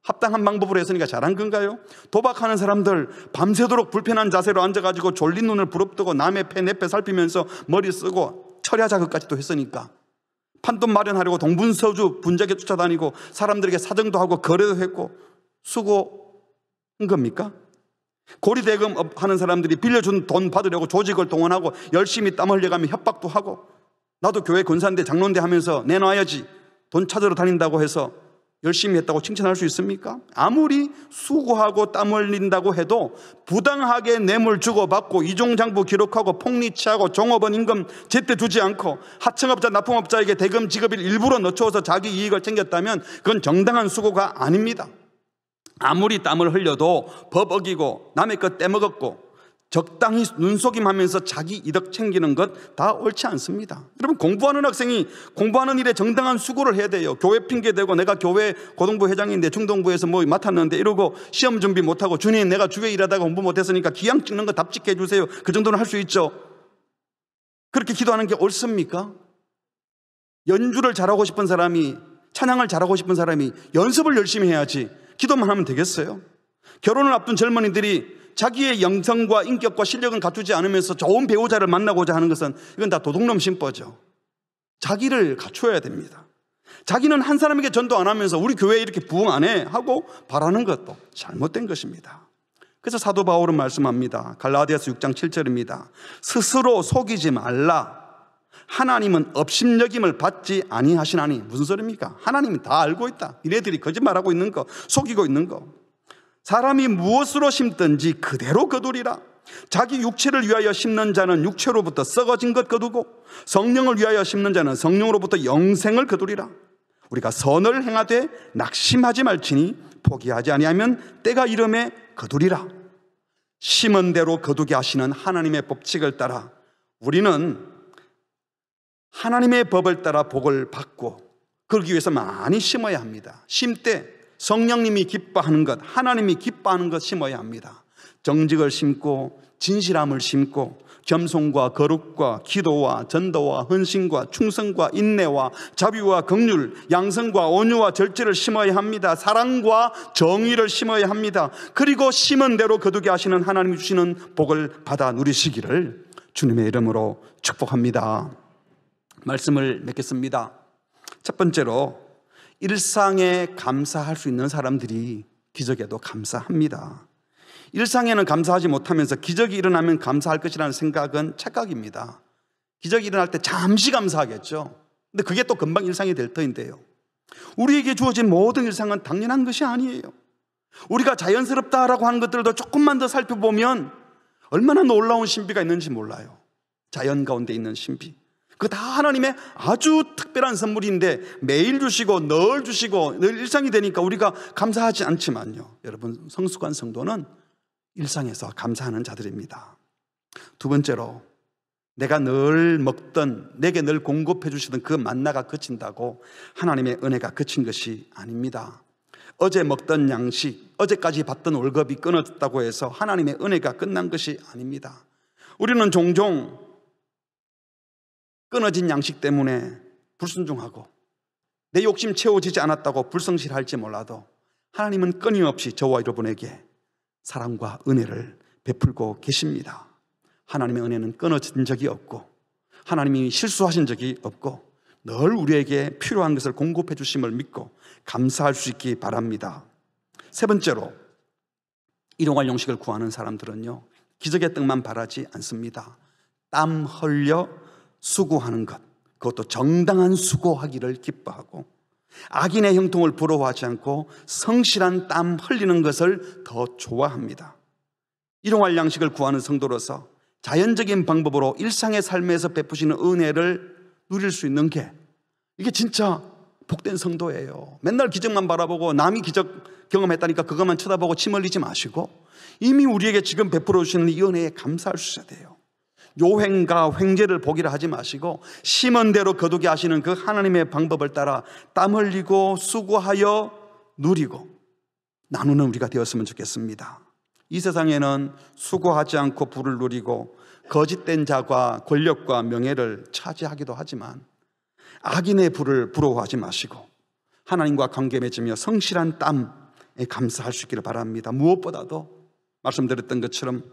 합당한 방법으로 했으니까 잘한 건가요? 도박하는 사람들 밤새도록 불편한 자세로 앉아가지고 졸린 눈을 부릅뜨고 남의 패 내 패 살피면서 머리 쓰고 철야 작업까지도 했으니까 판돈 마련하려고 동분서주 분재게 쫓아다니고 사람들에게 사정도 하고 거래도 했고 수고한 겁니까? 고리대금 하는 사람들이 빌려준 돈 받으려고 조직을 동원하고 열심히 땀 흘려가며 협박도 하고, 나도 교회 권사인데 장로인데 하면서 내놔야지 돈 찾으러 다닌다고 해서 열심히 했다고 칭찬할 수 있습니까? 아무리 수고하고 땀 흘린다고 해도 부당하게 뇌물 주고받고 이중장부 기록하고 폭리취하고 종업원 임금 제때 주지 않고 하청업자 납품업자에게 대금 지급일 일부러 늦춰서 자기 이익을 챙겼다면 그건 정당한 수고가 아닙니다. 아무리 땀을 흘려도 법 어기고 남의 것 떼먹었고 적당히 눈속임하면서 자기 이득 챙기는 것 다 옳지 않습니다. 여러분, 공부하는 학생이 공부하는 일에 정당한 수고를 해야 돼요. 교회 핑계대고 내가 교회 고등부 회장인데 중동부에서 뭐 맡았는데 이러고 시험 준비 못하고 주님 내가 주에 일하다가 공부 못했으니까 기양 찍는 거 답짓게 해주세요. 그 정도는 할 수 있죠. 그렇게 기도하는 게 옳습니까? 연주를 잘하고 싶은 사람이, 찬양을 잘하고 싶은 사람이 연습을 열심히 해야지 기도만 하면 되겠어요? 결혼을 앞둔 젊은이들이 자기의 영성과 인격과 실력은 갖추지 않으면서 좋은 배우자를 만나고자 하는 것은 이건 다 도둑놈 심보죠. 자기를 갖춰야 됩니다. 자기는 한 사람에게 전도 안 하면서 우리 교회에 이렇게 부흥 안 해 하고 바라는 것도 잘못된 것입니다. 그래서 사도 바울은 말씀합니다. 갈라디아서 6장 7절입니다. 스스로 속이지 말라. 하나님은 업신여김을 받지 아니하시나니. 무슨 소리입니까? 하나님이 다 알고 있다. 이네들이 거짓말하고 있는 거, 속이고 있는 거. 사람이 무엇으로 심든지 그대로 거두리라. 자기 육체를 위하여 심는 자는 육체로부터 썩어진 것 거두고 성령을 위하여 심는 자는 성령으로부터 영생을 거두리라. 우리가 선을 행하되 낙심하지 말지니 포기하지 아니하면 때가 이름에 거두리라. 심은 대로 거두게 하시는 하나님의 법칙을 따라 우리는 하나님의 법을 따라 복을 받고 그러기 위해서 많이 심어야 합니다. 심때 성령님이 기뻐하는 것, 하나님이 기뻐하는 것 심어야 합니다. 정직을 심고 진실함을 심고 겸손과 거룩과 기도와 전도와 헌신과 충성과 인내와 자비와 긍휼, 양성과 온유와 절제를 심어야 합니다. 사랑과 정의를 심어야 합니다. 그리고 심은 대로 거두게 하시는 하나님이 주시는 복을 받아 누리시기를 주님의 이름으로 축복합니다. 말씀을 맺겠습니다. 첫 번째로, 일상에 감사할 수 있는 사람들이 기적에도 감사합니다. 일상에는 감사하지 못하면서 기적이 일어나면 감사할 것이라는 생각은 착각입니다. 기적이 일어날 때 잠시 감사하겠죠. 근데 그게 또 금방 일상이 될 터인데요. 우리에게 주어진 모든 일상은 당연한 것이 아니에요. 우리가 자연스럽다라고 하는 것들도 조금만 더 살펴보면 얼마나 놀라운 신비가 있는지 몰라요. 자연 가운데 있는 신비. 그거 다 하나님의 아주 특별한 선물인데 매일 주시고 늘 주시고 늘 일상이 되니까 우리가 감사하지 않지만요. 여러분, 성숙한 성도는 일상에서 감사하는 자들입니다. 두 번째로, 내가 늘 먹던, 내게 늘 공급해 주시던 그 만나가 그친다고 하나님의 은혜가 그친 것이 아닙니다. 어제 먹던 양식, 어제까지 받던 월급이 끊어졌다고 해서 하나님의 은혜가 끝난 것이 아닙니다. 우리는 종종 끊어진 양식 때문에 불순종하고 내 욕심 채워지지 않았다고 불성실할지 몰라도 하나님은 끊임없이 저와 여러분에게 사랑과 은혜를 베풀고 계십니다. 하나님의 은혜는 끊어진 적이 없고 하나님이 실수하신 적이 없고 늘 우리에게 필요한 것을 공급해 주심을 믿고 감사할 수 있기 바랍니다. 세 번째로, 일용할 양식을 구하는 사람들은요, 기적의 떡만 바라지 않습니다. 땀 흘려 수고하는 것, 그것도 정당한 수고하기를 기뻐하고 악인의 형통을 부러워하지 않고 성실한 땀 흘리는 것을 더 좋아합니다. 일용할 양식을 구하는 성도로서 자연적인 방법으로 일상의 삶에서 베푸시는 은혜를 누릴 수 있는 게 이게 진짜 복된 성도예요. 맨날 기적만 바라보고 남이 기적 경험했다니까 그것만 쳐다보고 침 흘리지 마시고 이미 우리에게 지금 베풀어 주시는 이 은혜에 감사할 수 있어야 돼요. 요행과 횡재를 보기라 하지 마시고 심은 대로 거두게 하시는 그 하나님의 방법을 따라 땀 흘리고 수고하여 누리고 나누는 우리가 되었으면 좋겠습니다. 이 세상에는 수고하지 않고 부를 누리고 거짓된 자가 권력과 명예를 차지하기도 하지만 악인의 부를 부러워하지 마시고 하나님과 관계 맺으며 성실한 땀에 감사할 수 있기를 바랍니다. 무엇보다도 말씀드렸던 것처럼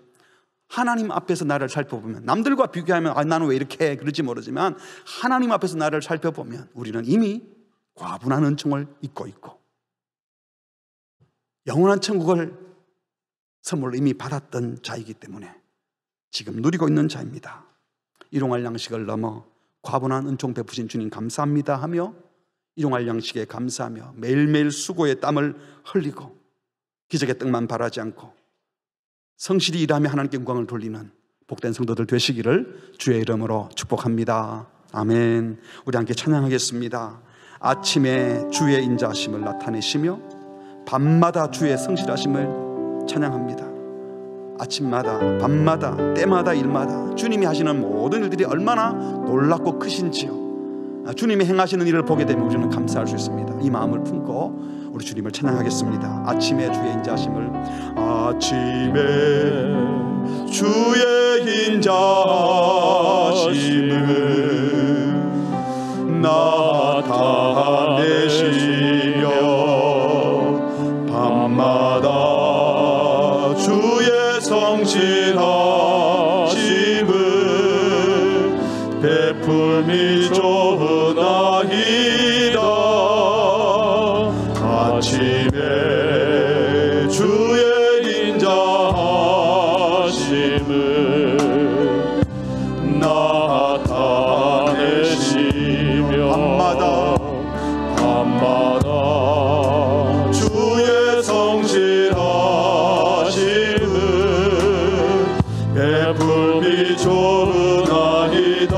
하나님 앞에서 나를 살펴보면, 남들과 비교하면 나는 왜 이렇게 해? 그럴지 모르지만 하나님 앞에서 나를 살펴보면 우리는 이미 과분한 은총을 입고 있고 영원한 천국을 선물로 이미 받았던 자이기 때문에 지금 누리고 있는 자입니다. 일용할 양식을 넘어 과분한 은총 베푸신 주님 감사합니다 하며 일용할 양식에 감사하며 매일매일 수고의 땀을 흘리고 기적의 떡만 바라지 않고 성실히 일하며 하나님께 영광을 돌리는 복된 성도들 되시기를 주의 이름으로 축복합니다. 아멘. 우리 함께 찬양하겠습니다. 아침에 주의 인자하심을 나타내시며 밤마다 주의 성실하심을 찬양합니다. 아침마다 밤마다 때마다 일마다 주님이 하시는 모든 일들이 얼마나 놀랍고 크신지요. 주님이 행하시는 일을 보게 되면 우리는 감사할 수 있습니다. 이 마음을 품고 우리 주님을 찬양하겠습니다. 아침에 주의 인자하심을, 아침에 주의 인자하심을 나타내시며 밤마다 주의 성실하심을 베풀미 좋으나이다. 아침에 주의 인자하심을 나타내시며 밤마다 주의 성실하심을 베풀미 좋으나이다.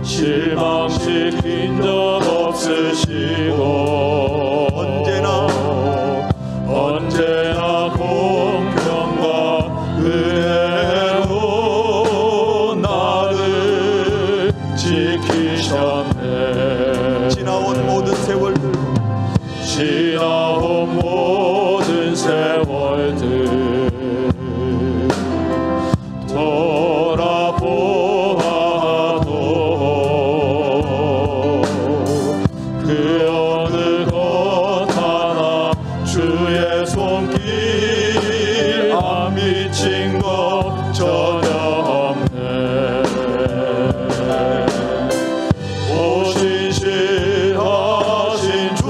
실망시킨 적 없으시고 언제나 공평과 은혜로 나를 지키셨네. 지나온 모든 세월들 돌아보아도 그 어느 것 하나 주의 손길 안 미친 것 전혀 없네. 오신실하신 주,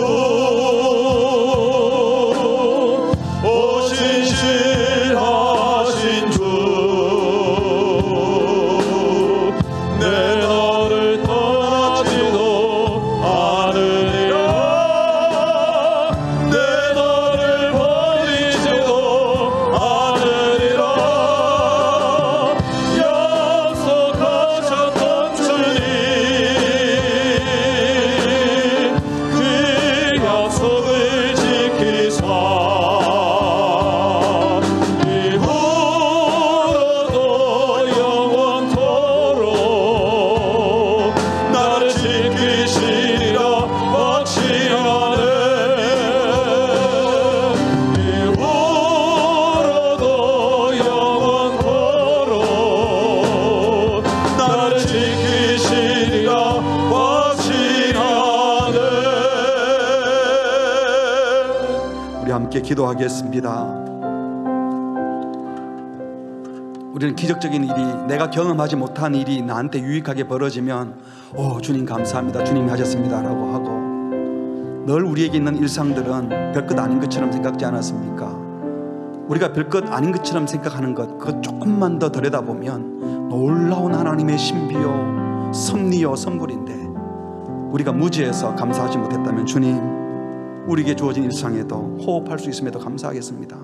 오신실하신 주, 내 너를 떠나지도 않으리라. 내 너를 버리지도 않으리라. 기도하겠습니다. 우리는 기적적인 일이, 내가 경험하지 못한 일이 나한테 유익하게 벌어지면 주님 감사합니다, 주님이 하셨습니다 라고 하고, 늘 우리에게 있는 일상들은 별것 아닌 것처럼 생각지 않았습니까? 우리가 별것 아닌 것처럼 생각하는 것, 그것 조금만 더 들여다보면 놀라운 하나님의 신비요 섭리요 선물인데, 우리가 무지해서 감사하지 못했다면 주님, 우리에게 주어진 일상에도 호흡할 수 있음에도 감사하겠습니다.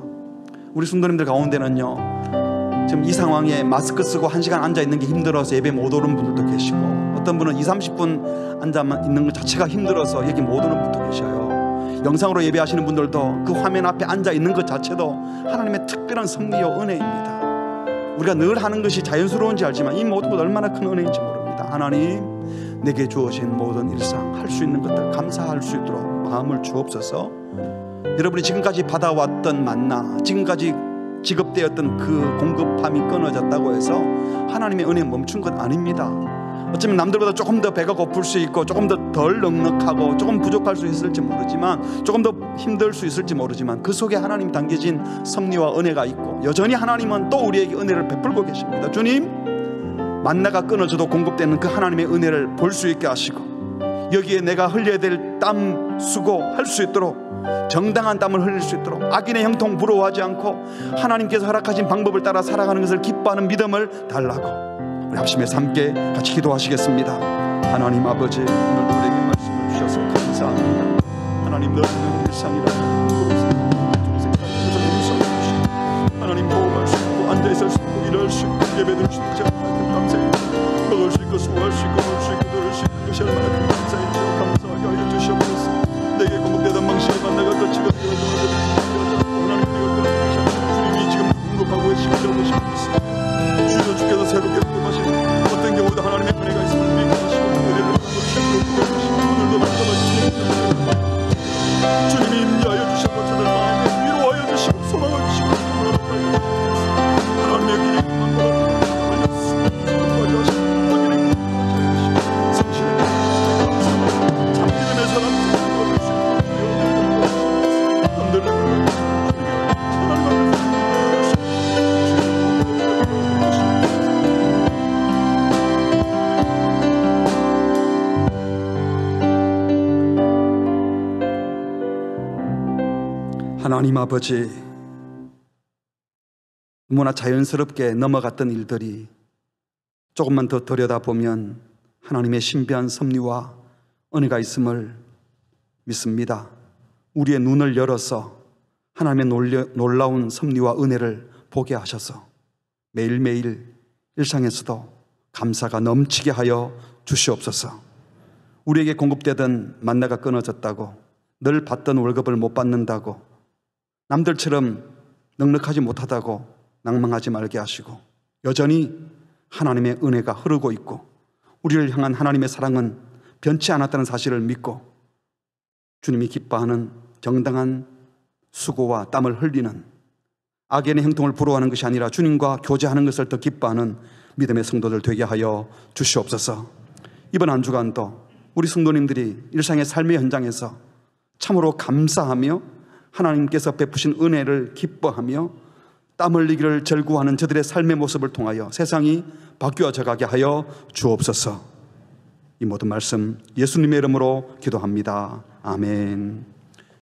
우리 성도님들 가운데는요, 지금 이 상황에 마스크 쓰고 1시간 앉아있는 게 힘들어서 예배 못 오는 분들도 계시고, 어떤 분은 20-30분 앉아 있는 것 자체가 힘들어서 여기 못 오는 분도 계셔요. 영상으로 예배하시는 분들도 그 화면 앞에 앉아있는 것 자체도 하나님의 특별한 섭리요 은혜입니다. 우리가 늘 하는 것이 자연스러운지 알지만 이 모든 것 얼마나 큰 은혜인지 모릅니다. 하나님, 내게 주어진 모든 일상, 할 수 있는 것들 감사할 수 있도록 마음을 주옵소서. 여러분이 지금까지 받아왔던 만나, 지금까지 지급되었던 그 공급함이 끊어졌다고 해서 하나님의 은혜 멈춘 것 아닙니다. 어쩌면 남들보다 조금 더 배가 고플 수 있고, 조금 더 덜 넉넉하고, 조금 부족할 수 있을지 모르지만, 조금 더 힘들 수 있을지 모르지만, 그 속에 하나님 담겨진 섭리와 은혜가 있고, 여전히 하나님은 또 우리에게 은혜를 베풀고 계십니다. 주님, 만나가 끊어져도 공급되는 그 하나님의 은혜를 볼 수 있게 하시고, 여기에 내가 흘려야 될 땀, 수고 할 수 있도록, 정당한 땀을 흘릴 수 있도록, 악인의 형통 부러워하지 않고 하나님께서 허락하신 방법을 따라 살아가는 것을 기뻐하는 믿음을 달라고, 우리 합심해서 함께 같이 기도하시겠습니다. 하나님 아버지, 오늘 우리에게 말씀을 주셔서 감사합니다. 하나님, 너희는 일상이라는 하나님 보호할 수 있고, 앉아있을 수 있고, 일할 수 있고, 예배드릴 수 있고, 감사합니다. 먹을 수 있고, 소화할 수 있고, 놀 수 있고, 들을 수 있는 것이 얼마나 큰 감사인지 감사하게 하여 주시옵소서. 내게 공급되던 망신의 만나가 끝이고, 하나님 내가 끊어주시옵소서. 주님이 지금 공급하고 계시고 주여, 주께서 새롭게 공급하시는 어떤 경우도 하나님의 은혜가 있음을 믿고 하시고, 은혜를 나눠주시고 오늘도 말씀하시는 주님이 임재하여 주시고, 저들 마음에 위로하여 주시고, 소망을 주시고, 하나님의 길이 하나님 아버지, 너무나 자연스럽게 넘어갔던 일들이 조금만 더 들여다보면 하나님의 신비한 섭리와 은혜가 있음을 믿습니다. 우리의 눈을 열어서 하나님의 놀라운 섭리와 은혜를 보게 하셔서 매일매일 일상에서도 감사가 넘치게 하여 주시옵소서. 우리에게 공급되던 만나가 끊어졌다고, 늘 받던 월급을 못 받는다고, 남들처럼 넉넉하지 못하다고 낭망하지 말게 하시고, 여전히 하나님의 은혜가 흐르고 있고, 우리를 향한 하나님의 사랑은 변치 않았다는 사실을 믿고, 주님이 기뻐하는 정당한 수고와 땀을 흘리는, 악인의 형통을 부러워하는 것이 아니라 주님과 교제하는 것을 더 기뻐하는 믿음의 성도들 되게 하여 주시옵소서. 이번 한 주간도 우리 성도님들이 일상의 삶의 현장에서 참으로 감사하며 하나님께서 베푸신 은혜를 기뻐하며 땀 흘리기를 절구하는 저들의 삶의 모습을 통하여 세상이 바뀌어져 가게 하여 주옵소서. 이 모든 말씀 예수님의 이름으로 기도합니다. 아멘.